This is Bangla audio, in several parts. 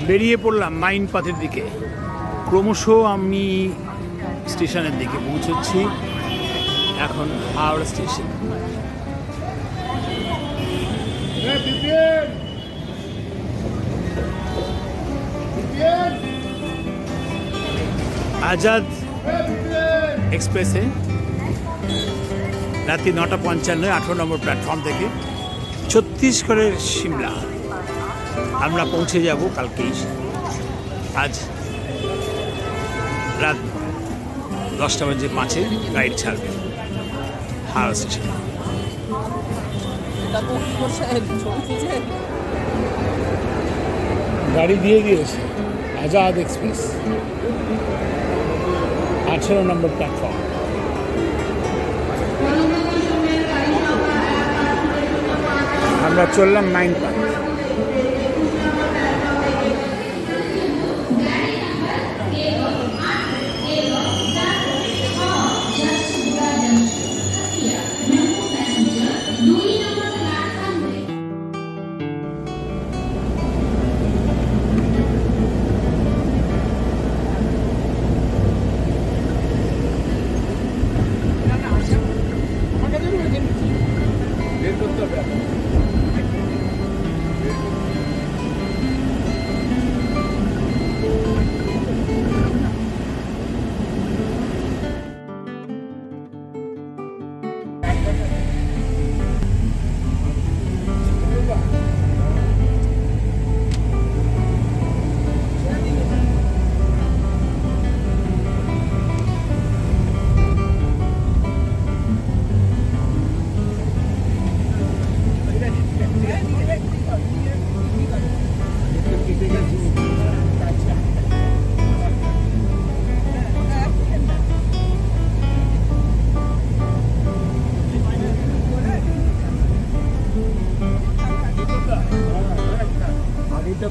বেরিয়ে পড়লাম মাইন পাথের দিকে। ক্রমশ আমি স্টেশনের দিকে পৌঁছচ্ছি। এখন হাওড়া স্টেশন। আজাদ এক্সপ্রেসে রাত্রি 9:55 18 নম্বর প্ল্যাটফর্ম থেকে ছত্তিশগড়ের সিমলা আমরা পৌঁছে যাব কালকেই। আজ রাত 10:05 গাড়ি ছাড়বে হাওড়া স্টেশন। গাড়ি দিয়ে দিয়েছে আজাদ এক্সপ্রেস 18 নম্বর প্ল্যাটফর্ম। আমরা চললাম মাইন পাথ।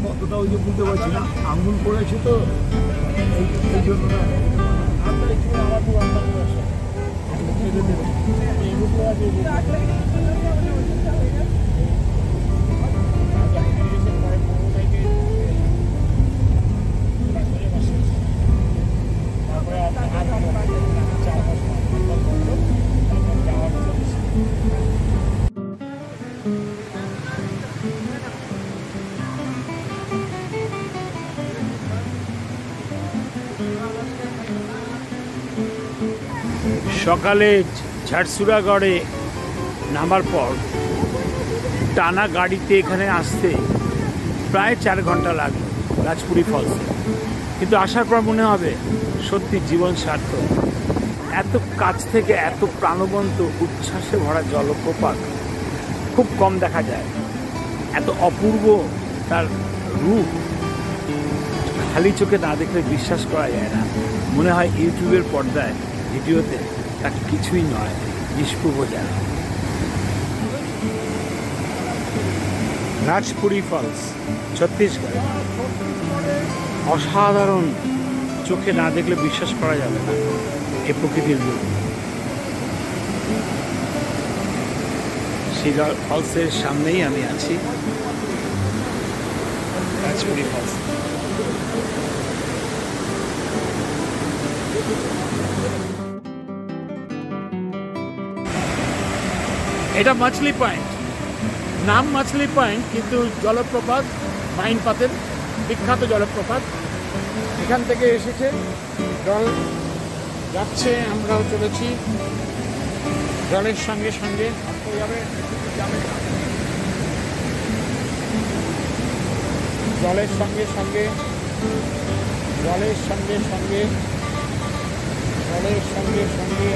কতটা ওই যে বুঝতে পারছি না, আঙুল পড়েছে তো এই জন্য সকালে ঝাড়সুড়াগড়ে নামার পর টানা গাড়িতে এখানে আসতে প্রায় 4 ঘন্টা লাগলো রাজপুরি ফলসে। কিন্তু আসার পর মনে হবে সত্যি জীবন সার্থক। এত কাছ থেকে এত প্রাণবন্ত উচ্ছ্বাসে ভরা জলপ্রপাত খুব কম দেখা যায়। এত অপূর্ব তার রূপ খালি চোখে না দেখলে বিশ্বাস করা যায় না। মনে হয় ইউটিউবের পর্দায় ভিডিওতে তা কিছুই নয়, নিষ্প্রভ যেন। রাজপুরি ফলস ছত্তিশগড় অসাধারণ, চোখে না দেখলে বিশ্বাস করা যাবে না এই প্রকৃতির রূপ। সেই ফলসের সামনেই আমি আছি, রাজপুরি ফলস। এটা মাছলি পয়েন্ট, নাম মাছলি পয়েন্ট, কিন্তু জলপ্রপাত মাইন পাথের বিখ্যাত জলপ্রপাত। এখান থেকে এসেছে জল যাচ্ছে, আমরাও চলেছি জলের সঙ্গে সঙ্গে। জলের সঙ্গে সঙ্গে জলের সঙ্গে সঙ্গে জলের সঙ্গে সঙ্গে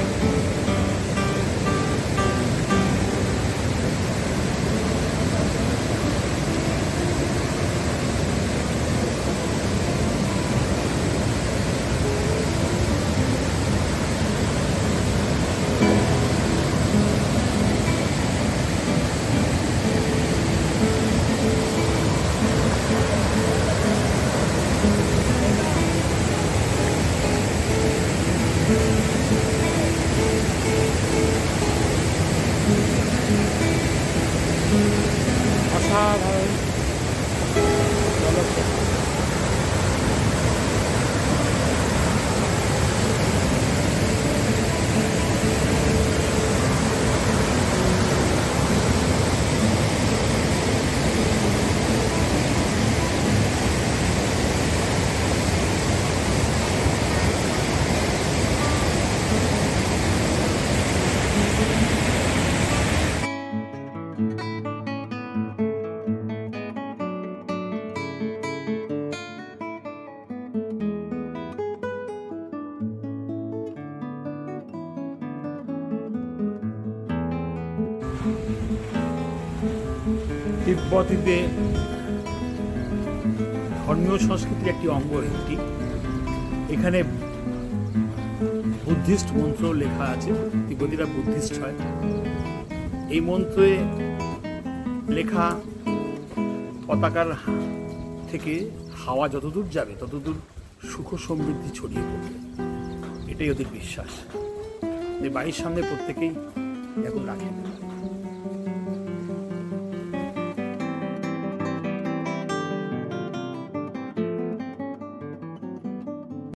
তিব্বতীতে ধর্মীয় সংস্কৃতির একটি অঙ্গ এটি। এখানে বুদ্ধিস্ট মন্ত্র লেখা আছে, তিব্বতীরা বুদ্ধিস্ট হয়। এই মন্ত্রে লেখা পতাকার থেকে হাওয়া যতদূর যাবে ততদূর সুখ সমৃদ্ধি ছড়িয়ে পড়বে, এটাই ওদের বিশ্বাস। বাড়ির সামনে প্রত্যেকেই এখন রাখেন।